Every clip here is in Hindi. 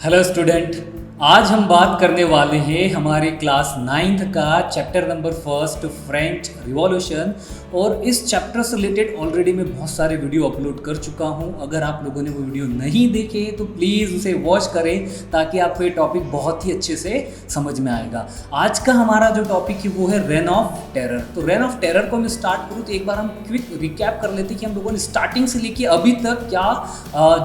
Hello student. आज हम बात करने वाले हैं हमारे क्लास 9th का chapter number first French revolution. और इस चैप्टर से रिलेटेड ऑलरेडी मैं बहुत सारे वीडियो अपलोड कर चुका हूं। अगर आप लोगों ने वो वीडियो नहीं देखे तो प्लीज़ उसे वॉच करें ताकि आपको ये टॉपिक बहुत ही अच्छे से समझ में आएगा। आज का हमारा जो टॉपिक है वो है रेन ऑफ टेरर। तो रेन ऑफ टेरर को मैं स्टार्ट करूँ तो एक बार हम क्विक रिकैप कर लेते कि हम लोगों ने स्टार्टिंग से लेके अभी तक क्या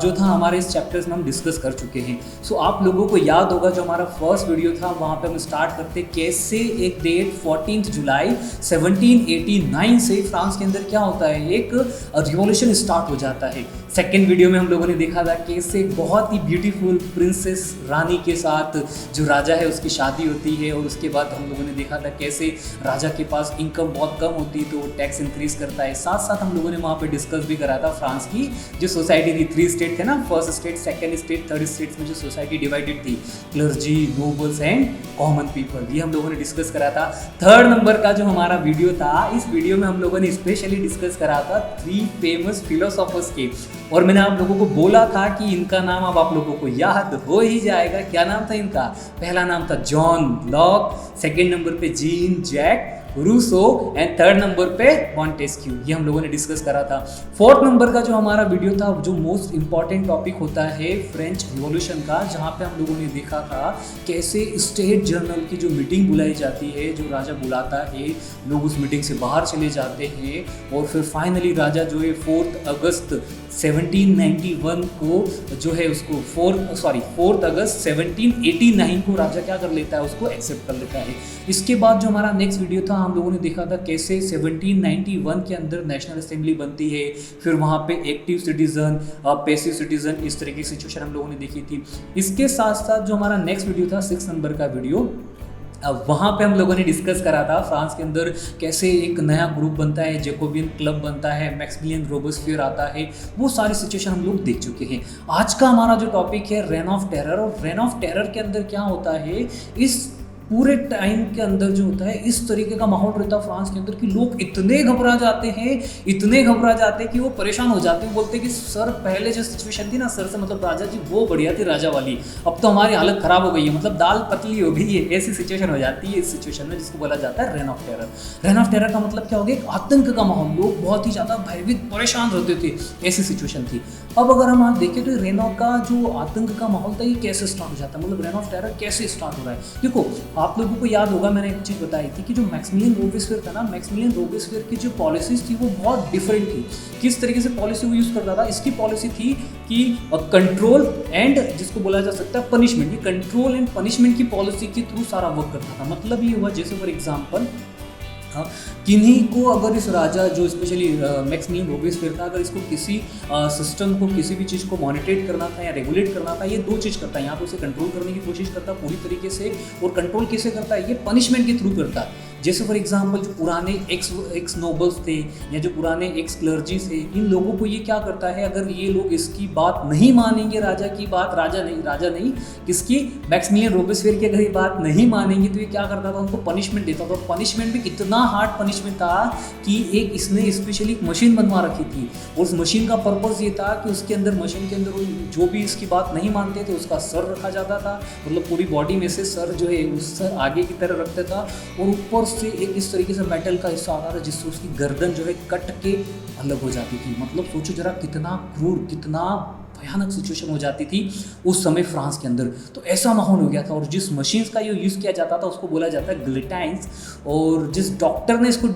जो था हमारे इस चैप्टर्स में हम डिस्कस कर चुके हैं। सो आप लोगों को याद होगा जो हमारा फर्स्ट वीडियो था वहाँ पे हम स्टार्ट करते कैसे एक डेट 14 जुलाई 1789 से फ्रांस के अंदर क्या होता है, एक रिवॉल्यूशन स्टार्ट हो जाता है। सेकेंड वीडियो में हम लोगों ने देखा था कैसे बहुत ही ब्यूटीफुल प्रिंसेस रानी के साथ जो राजा है उसकी शादी होती है। और उसके बाद हम लोगों ने देखा था कैसे राजा के पास इनकम बहुत कम होती है तो वो टैक्स इंक्रीज करता है। साथ साथ हम लोगों ने वहाँ पे डिस्कस भी करा था फ्रांस की जो सोसाइटी थी। 3 स्टेट थे ना, first state, second state, third states में जो सोसाइटी डिवाइडेड थी, clergy, nobles and common people, ये हम लोगों ने डिस्कस करा था। थर्ड नंबर का जो हमारा वीडियो था, इस वीडियो में हम लोगों ने स्पेशली डिस्कस करा था 3 फेमस फिलोसोफर्स के। और मैंने आप लोगों को बोला था कि इनका नाम अब आप लोगों को याद हो ही जाएगा। क्या नाम था इनका? पहला नाम था जॉन लॉक, सेकेंड नंबर पे Jean Jacques Rousseau and third number पे मॉन्टेस्क्यू। ये हम लोगों ने डिस्कस करा था। फोर्थ नंबर का जो हमारा वीडियो था, जो मोस्ट इंपॉर्टेंट टॉपिक होता है फ्रेंच रिवॉल्यूशन का, जहाँ पे हम लोगों ने देखा था कैसे स्टेट जर्नल की जो मीटिंग बुलाई जाती है, जो राजा बुलाता है, लोग उस मीटिंग से बाहर चले जाते हैं और फिर फाइनली राजा जो है 4 अगस्त 1791 को जो है उसको 4 अगस्त 1789 को राजा क्या कर लेता है, उसको एक्सेप्ट कर लेता है। इसके बाद जो हमारा नेक्स्ट वीडियो था, हम लोगों ने देखा था कैसे 1791 के अंदर नेशनल असेंबली बनती है, फिर वहाँ पे एक्टिव सिटीजन, पैसिव सिटीजन, इस तरह की सिचुएशन हम लोगों ने देखी थी। इसके साथ साथ जो हमारा नेक्स्ट वीडियो था 6 नंबर का वीडियो, अब वहाँ पे हम लोगों ने डिस्कस करा था फ्रांस के अंदर कैसे एक नया ग्रुप बनता है, जैकोबियन क्लब बनता है, मैक्सिमिलियन रोबेस्पियर आता है। वो सारी सिचुएशन हम लोग देख चुके हैं। आज का हमारा जो टॉपिक है रेन ऑफ टेरर। और रेन ऑफ टेरर के अंदर क्या होता है, इस पूरे टाइम के अंदर जो होता है इस तरीके का माहौल रहता है फ्रांस के अंदर कि लोग इतने घबरा जाते हैं कि वो परेशान हो जाते हैं। बोलते हैं कि सर पहले जो सिचुएशन थी ना, सर से मतलब राजा जी वो बढ़िया थी राजा वाली, अब तो हमारी हालत खराब हो गई है, मतलब दाल पतली हो गई है। ऐसी सिचुएशन हो जाती है इस सिचुएशन में, जिसको बोला जाता है rain of terror. Rain of terror का मतलब क्या हो गया, एक आतंक का माहौल, लोग बहुत ही ज़्यादा भयभीत परेशान रहते थे, ऐसी सिचुएशन थी। अब अगर हम आप देखें तो रेन ऑफ का जो आतंक का माहौल था ये कैसे स्टार्ट हो जाता है, मतलब रेन ऑफ टेरर कैसे स्टार्ट हो रहा है। देखो आप लोगों को याद होगा मैंने एक चीज़ बताई थी कि जो मैक्सिमिलियन रोबेस्पियर था ना, मैक्सिमिलियन रोबेस्पियर की जो पॉलिसीज थी वो बहुत डिफरेंट थी। किस तरीके से पॉलिसी वो यूज़ करता था, इसकी पॉलिसी थी कि कंट्रोल एंड जिसको बोला जा सकता है पनिशमेंट, ये कंट्रोल एंड पनिशमेंट की पॉलिसी के थ्रू सारा वर्क करता था। मतलब ये हुआ जैसे फॉर एग्जाम्पल किन्हीं को अगर इस राजा जो स्पेशली मैक्सिमिलियन रोबेस्पियर था, अगर इसको किसी सिस्टम को, किसी भी चीज़ को मॉनिटरेट करना था या रेगुलेट करना था, ये 2 चीज़ करता है। यहाँ पे उसे कंट्रोल करने की कोशिश करता है पूरी तरीके से, और कंट्रोल कैसे करता है, ये पनिशमेंट के थ्रू करता है। जैसे फॉर एग्जांपल जो पुराने एक्स नोबल्स थे या जो पुराने एक्स क्लर्जी थे, इन लोगों को ये क्या करता है, अगर ये लोग इसकी बात नहीं मानेंगे, राजा की बात, राजा नहीं किसकी, मैक्सिमिलियन रोबेस्पियर की अगर ये बात नहीं मानेंगे तो ये क्या करता था, उनको पनिशमेंट देता था। पनिशमेंट भी इतना हार्ड पनिशमेंट था कि एक इसने स्पेशली एक मशीन बनवा रखी थी, और उस मशीन का पर्पज़ ये था कि उसके अंदर, मशीन के अंदर जो भी इसकी बात नहीं मानते थे उसका सर रखा जाता था, मतलब पूरी बॉडी में से सर जो है उस सर आगे की तरह रखता था, और ऊपर से एक इस तरीके से मेटल का हिस्सा आता था जिससे उसकी गर्दन जो है कट के अलग हो जाती थी। मतलब सोचो जरा कितना क्रूर, कितना भयानक सिचुएशन हो जाती थी उस समय फ्रांस के अंदर। तो ऐसा माहौल हो गया था। और जिस मशीन्स का ये यूज़ किया जाता था उसको बोला जाता है गिलेटाइन्स। और जिस डॉक्टर ने इसको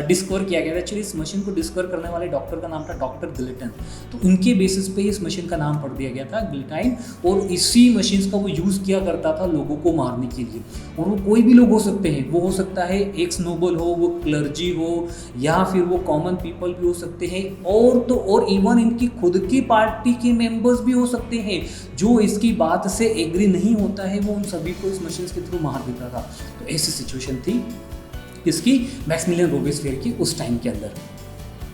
डिस्कवर किया गया था, एक्चुअली इस मशीन को डिस्कवर करने वाले डॉक्टर का नाम था डॉक्टर गिलेटन। तो उनके बेसिस पे इस मशीन का नाम पड़ दिया गया था गिलेटाइन। और इसी मशीन्स का वो यूज़ किया करता था लोगों को मारने के लिए। और वो कोई भी लोग हो सकते हैं, वो हो सकता है एक्स नोबल हो, वो क्लर्जी हो, या फिर वो कॉमन पीपल भी हो सकते हैं, और तो और इवन इनकी खुद की पार्टी के मेंबर्स भी हो सकते हैं। जो इसकी बात से एग्री नहीं होता है वो उन सभी को इस मशीन के थ्रू मार देता था। तो ऐसी सिचुएशन थी इसकी मैक्सिमिलियन रोबेस्पियर की उस टाइम के अंदर।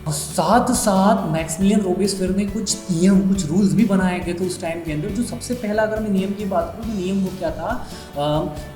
और साथ साथ मैक्सिमिलियन रोबेस्पियर ने कुछ नियम, कुछ रूल्स भी बनाए गए थे उस टाइम के अंदर। जो सबसे पहला अगर मैं नियम की बात करूँ तो नियम वो क्या था,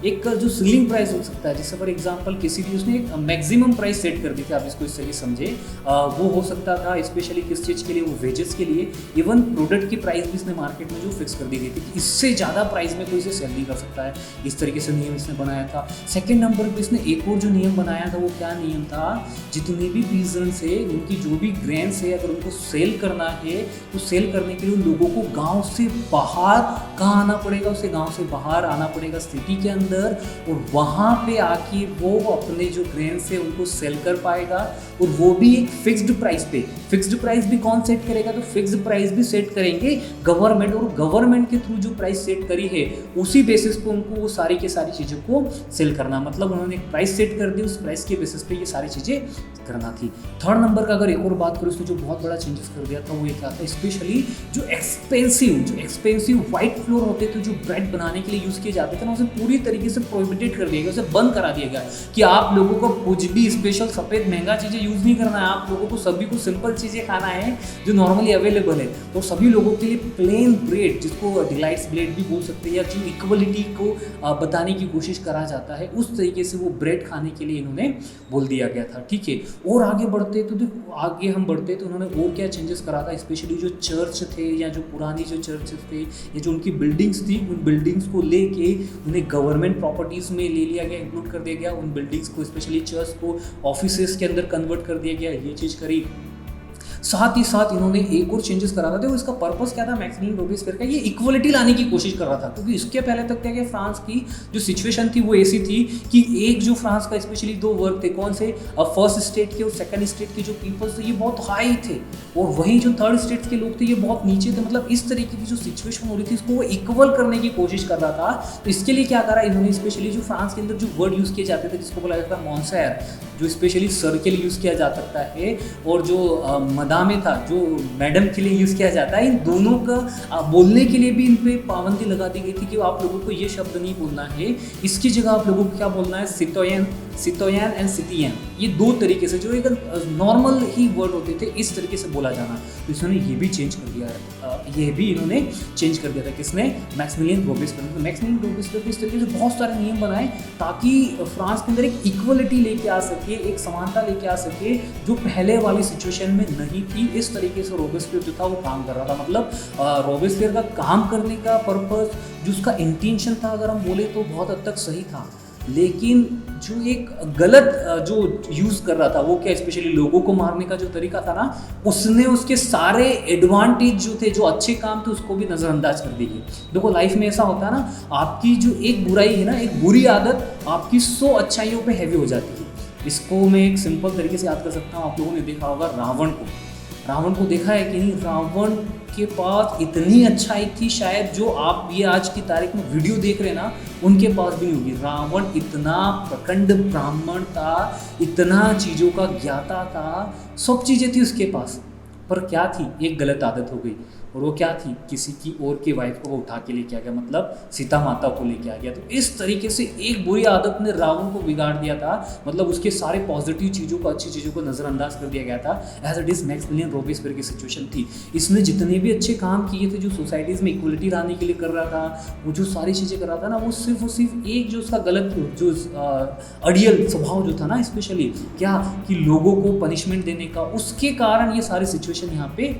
एक जो सीलिंग प्राइस हो सकता है, जैसे फॉर एग्जांपल किसी भी उसने एक मैक्सिमम प्राइस सेट कर दी थी, आप इसको इस तरीके समझे। वो हो सकता था स्पेशली किस चीज़ के लिए, वो वेजेस के लिए। इवन प्रोडक्ट की प्राइस भी इसने मार्केट में जो फिक्स कर दी गई थी कि इससे ज़्यादा प्राइस में कोई इसे सेल नहीं कर सकता है, इस तरीके से नियम इसने बनाया था। सेकेंड नंबर पर इसने एक और जो नियम बनाया था वो क्या नियम था, जितने भी पीजन्स है उनकी जो भी ग्रेन्स है, अगर उनको सेल करना है तो सेल करने के लिए उन लोगों को गांव से बाहर कहाँ आना पड़ेगा, उसे गांव से बाहर आना पड़ेगा सिटी के अंदर, और वहाँ पे आके वो अपने जो ग्रेन्स है उनको सेल कर पाएगा, और वो भी एक फिक्स्ड प्राइस पे। फिक्स्ड प्राइस भी कौन सेट करेगा, तो फिक्स्ड प्राइस भी सेट करेंगे गवर्नमेंट, और गवर्नमेंट के थ्रू जो प्राइस सेट करी है उसी बेसिस पे उनको वो सारी की सारी चीज़ों को सेल करना, मतलब उन्होंने एक प्राइस सेट कर दी, उस प्राइस के बेसिस पे ये सारी चीज़ें करना थी। थर्ड नंबर का अगर एक और बात करूँ, उसने जो बहुत बड़ा चेंजेस कर दिया था वो ये क्या था, स्पेशली जो एक्सपेंसिव व्हाइट फ्लोर होते थे जो ब्रेड बनाने के लिए यूज़ किए जाते थे ना, उसे पूरी तरीके से प्रोहिबिटेड कर दिया गया, उसे बंद करा दिया गया कि आप लोगों को कुछ भी स्पेशल सफ़ेद महंगा चीज़ें यूज़ नहीं करना है, आप लोगों को सभी को सिंपल चीज़ें खाना है जो नॉर्मली अवेलेबल है। तो सभी लोगों के लिए प्लेन ब्रेड, जिसको डिलाइट्स ब्रेड भी बोल सकते हैं, या जो इक्वलिटी को बताने की कोशिश करा जाता है, उस तरीके से वो ब्रेड खाने के लिए इन्होंने बोल दिया गया था। ठीक है, और आगे बढ़ते तो उन्होंने और क्या चेंजेस करा था, स्पेशली जो चर्च थे या जो पुरानी जो चर्च थे या जो उनकी बिल्डिंग्स थी, उन बिल्डिंग्स को लेके उन्हें गवर्नमेंट प्रॉपर्टीज़ में ले लिया गया, इंक्लूड कर दिया गया। उन बिल्डिंग्स को स्पेशली चर्च को ऑफिसेस के अंदर कन्वर्ट कर दिया गया, ये चीज़ करी। साथ ही साथ इन्होंने एक और चेंजेस करा था, तो इसका पर्पस क्या था मैक्सिमिलियन रोबेस्पियर का, ये इक्वलिटी लाने की कोशिश कर रहा था। क्योंकि इसके पहले तक क्या फ्रांस की जो सिचुएशन थी वो ऐसी थी कि एक जो फ्रांस का स्पेशली दो वर्ग थे, कौन से, फर्स्ट स्टेट के और सेकंड स्टेट के जो पीपल्स थे ये बहुत हाई थे, और वहीं जो थर्ड स्टेट के लोग थे ये बहुत नीचे थे। मतलब इस तरीके की जो सिचुएशन हो रही थी इसको वो इक्वल करने की कोशिश कर रहा था। तो इसके लिए क्या करा इन्होंने, स्पेशली जो फ्रांस के अंदर जो वर्ड यूज़ किए जाते थे जिसको बोला जाता है मॉन्सेर, जो स्पेशली सर के लिए यूज़ किया जा सकता है, और जो मदामे था जो मैडम के लिए यूज़ किया जाता है, इन दोनों का बोलने के लिए भी इन पे पाबंदी लगा दी गई थी कि आप लोगों को ये शब्द नहीं बोलना है, इसकी जगह आप लोगों को क्या बोलना है, सितोयन एंड सितियन, ये दो तरीके से जो एक नॉर्मल ही वर्ड होते थे इस तरीके से बोला जाना। तो इन्होंने ये भी चेंज कर दिया है, ये भी इन्होंने चेंज कर दिया था, किसने, मैक्सिमिलियन रोबेस्पियर। तो मैक्सिमिलियन रोबेस्पियर इस तरीके से बहुत सारे नियम बनाए ताकि फ्रांस के अंदर एक इक्वलिटी लेके आ सके, एक समानता लेके आ सके जो पहले वाली सिचुएशन में नहीं थी। इस तरीके से रोबेस्पियर जो था वो काम कर रहा था। मतलब रोबेस्पियर का काम करने का पर्पस, जो उसका इंटेंशन था, अगर हम बोले तो बहुत हद तक सही था, लेकिन जो एक गलत जो यूज़ कर रहा था वो क्या, स्पेशली लोगों को मारने का जो तरीका था ना, उसने उसके सारे एडवांटेज जो थे, जो अच्छे काम थे, उसको भी नज़रअंदाज कर दी गई। देखो लाइफ में ऐसा होता है ना, आपकी जो एक बुराई है ना, एक बुरी आदत आपकी 100 अच्छाइयों पे हैवी हो जाती है। इसको मैं एक सिंपल तरीके से याद कर सकता हूँ। आप लोगों ने देखा होगा रावण को देखा है कि नहीं, रावण के पास इतनी अच्छाई थी शायद जो आप ये आज की तारीख में वीडियो देख रहे हैं ना, उनके पास भी नहीं होगी। रावण इतना प्रखंड ब्राह्मण था, इतना चीज़ों का ज्ञाता था, सब चीज़ें थी उसके पास, पर क्या थी, एक गलत आदत हो गई। और वो क्या थी, किसी की और की वाइफ को वो उठा के लेके आ गया, मतलब सीता माता को लेके आ गया। तो इस तरीके से एक बुरी आदत ने रावण को बिगाड़ दिया था, मतलब उसके सारे पॉजिटिव चीज़ों को, अच्छी चीज़ों को नज़रअंदाज कर दिया गया था। As it is Maximilien Robespierre की सिचुएशन थी। इसने जितने भी अच्छे काम किए थे, जो सोसाइटीज़ में इक्वलिटी लाने के लिए कर रहा था, वो जो सारी चीज़ें कर रहा था ना, वो सिर्फ एक जो उसका गलत जो अड़ियल स्वभाव जो था ना, स्पेशली क्या कि लोगों को पनिशमेंट देने का, उसके कारण ये सारी सिचुएशन यहाँ पे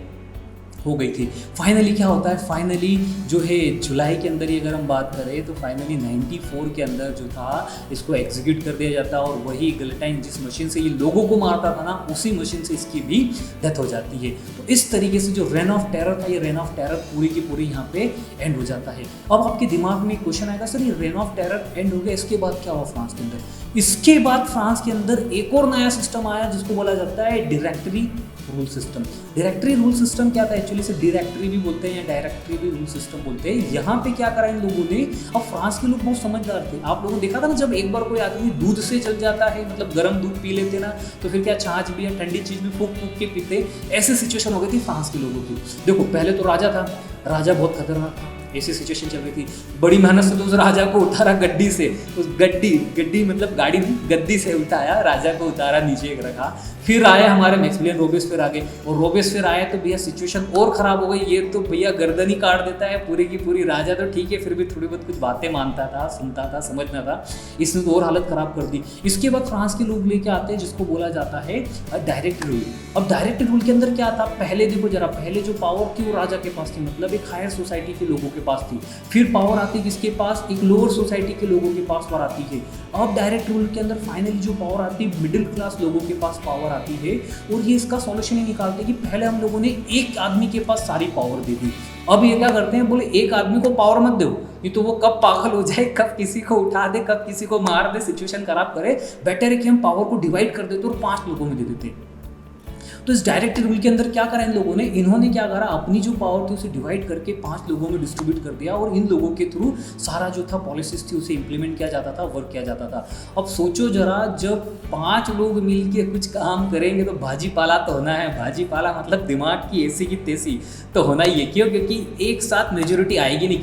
हो गई थी। फाइनली क्या होता है, फाइनली जो है जुलाई के अंदर ही अगर हम बात करें तो फाइनली 94 के अंदर जो था इसको एग्जीक्यूट कर दिया जाता है, और वही गिलोटाइन जिस मशीन से ये लोगों को मारता था ना, उसी मशीन से इसकी भी डेथ हो जाती है। तो इस तरीके से जो रेन ऑफ टेरर था, ये रेन ऑफ टेरर पूरी की पूरी यहाँ पे एंड हो जाता है। अब आपके दिमाग में क्वेश्चन आएगा, सर ये रेन ऑफ टेरर एंड हो गया, इसके बाद क्या हुआ फ्रांस के अंदर? इसके बाद फ्रांस के अंदर एक और नया सिस्टम आया जिसको बोला जाता है directory rule system. Directory rule system क्या था, एक्चुअली से डायरेक्टरी भी बोलते हैं या डायरेक्टरी भी रूल सिस्टम बोलते हैं। यहाँ पे क्या करा इन लोगों ने, अब फ्रांस के लोग बहुत समझदार थे। आप लोगों ने देखा था ना, जब एक बार कोई आदमी दूध से चल जाता है, मतलब गर्म दूध पी लेते ना, तो फिर क्या छाछ भी या ठंडी चीज़ भी फूक फूक के पीते, ऐसी सिचुएशन हो गई थी फ्रांस के लोगों की। देखो पहले तो राजा था, राजा बहुत खतरनाक था, ऐसी सिचुएशन चल रही थी। बड़ी मेहनत से तो उस राजा को उतारा गड्डी से, उस गड्डी मतलब गाड़ी नहीं, गद्दी से उठाया, राजा को उतारा, नीचे रखा। फिर आए हमारे मैक्सिमिलियन रोबेस्पियर आगे, और रोबेस्पियर आए तो भैया सिचुएशन और ख़राब हो गई। ये तो भैया गर्दन ही काट देता है पूरी की पूरी। राजा तो ठीक है, फिर भी थोड़ी बहुत कुछ बातें मानता था, सुनता था, समझना था। इसने तो और हालत ख़राब कर दी। इसके बाद फ्रांस के लोग लेके आते हैं जिसको बोला जाता है डायरेक्ट रूल। अब डायरेक्ट रूल के अंदर क्या था, पहले देखो जरा, पहले जो पावर थी वो राजा के पास थी, मतलब एक हायर सोसाइटी के लोगों के पास थी। फिर पावर आती किसके पास, एक लोअर सोसाइटी के लोगों के पास पावर आती है। अब डायरेक्ट रूल के अंदर फाइनली जो पावर आती है, मिडिल क्लास लोगों के पास पावर आती है। और ये इसका सॉल्यूशन ही निकालते हैं कि पहले हम लोगों ने एक आदमी के पास सारी पावर दे दी। अब ये क्या करते हैं, बोले एक आदमी को पावर मत दो, नहीं तो वो कब पागल हो जाए, कब किसी को उठा दे, कब किसी को मार दे, सिचुएशन खराब करे। बेटर है कि हम पावर को डिवाइड कर देते और 5 लोगों में दे देते। तो इस डायरेक्ट रूल के अंदर क्या करा इन लोगों ने, इन्होंने क्या करा, अपनी जो पावर थी उसे डिवाइड करके 5 लोगों में डिस्ट्रीब्यूट कर दिया, और इन लोगों के थ्रू सारा जो था पॉलिसीज थी उसे इंप्लीमेंट किया जाता था, वर्क किया जाता था। अब सोचो जरा, जब 5 लोग मिलके कुछ काम करेंगे तो भाजी पाला तो होना है। भाजी पाला मतलब दिमाग की ऐसी की तैसी तो होना ही है। क्यों? क्योंकि एक साथ मेजोरिटी आएगी नहीं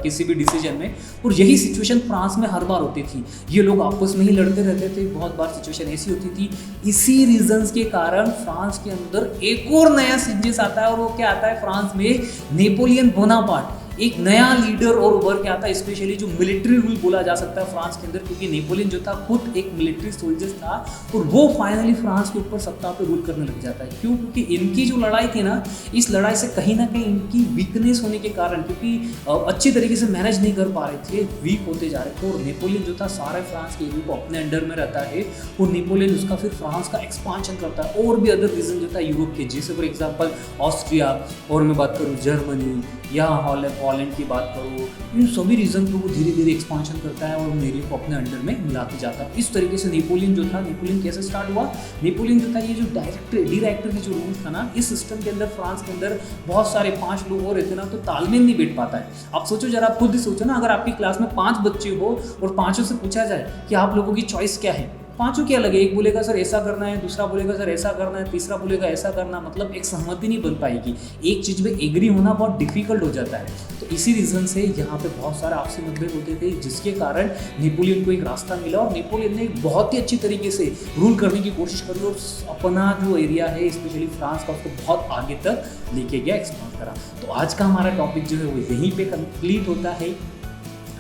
किसी भी डिसीजन में। और यही सिचुएशन फ्रांस में हर बार होती थी, ये लोग आपस में ही लड़ते रहते थे, बहुत बार सिचुएशन ऐसी होती थी। इसी रीजंस के कारण फ्रांस के अंदर एक और नया चेंजेस आता है, और वो क्या आता है, फ्रांस में नेपोलियन बोनापार्ट एक नया लीडर और उभर के आता है। स्पेशली जो मिलिट्री रूल बोला जा सकता है फ्रांस के अंदर, क्योंकि नेपोलियन जो था खुद एक मिलिट्री सोल्जर था, और वो फाइनली फ्रांस के ऊपर सत्ता पे रूल करने लग जाता है। क्यों? क्योंकि इनकी जो लड़ाई थी ना, इस लड़ाई से कहीं ना कहीं इनकी वीकनेस होने के कारण, क्योंकि अच्छी तरीके से मैनेज नहीं कर पा रहे थे, वीक होते जा रहे थे। और नेपोलियन जो था सारे फ्रांस के एरिया को अपने अंडर में रहता है, और नेपोलियन उसका फिर फ्रांस का एक्सपांशन करता है। और भी अदर रीजन जो था यूरोप के, जैसे फॉर एग्जाम्पल ऑस्ट्रिया, और मैं बात करूँ जर्मनी या हॉलैंड की बात करूँ, इन सभी रीजन को वो धीरे धीरे एक्सपांशन करता है और एरिया को अपने अंडर में मिलाते जाता है। इस तरीके से नेपोलियन जो था, नेपोलियन कैसे स्टार्ट हुआ, नेपोलियन जो था, ये जो डायरेक्टर की जो रूल था ना, इस सिस्टम के अंदर फ्रांस के अंदर बहुत सारे 5 लोग और रहते ना, तो तालमेल नहीं बैठ पाता है। आप सोचो जरा, आप खुद ही सोचो ना, अगर आपकी क्लास में 5 बच्चे हो और 5 से पूछा जाए कि आप लोगों की चॉइस क्या है, 5 क्या लगे, एक बोलेगा सर ऐसा करना है, दूसरा बोलेगा सर ऐसा करना है, तीसरा बोलेगा ऐसा करना, मतलब एक सहमति नहीं बन पाएगी। एक चीज़ में एग्री होना बहुत डिफिकल्ट हो जाता है। तो इसी रीज़न से यहाँ पे बहुत सारे आपसी मतभेद होते थे, जिसके कारण नेपोलियन को एक रास्ता मिला, और नेपोलियन ने बहुत ही अच्छी तरीके से रूल करने की कोशिश करी, और अपना जो एरिया है स्पेशली फ्रांस का, उसको बहुत आगे तक लेके गया, एक्सपांड करा। तो आज का हमारा टॉपिक जो है वो यहीं पे कंप्लीट होता है।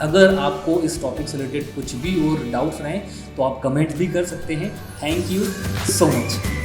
अगर आपको इस टॉपिक से रिलेटेड कुछ भी और डाउट्स रहें तो आप कमेंट भी कर सकते हैं। Thank you so much.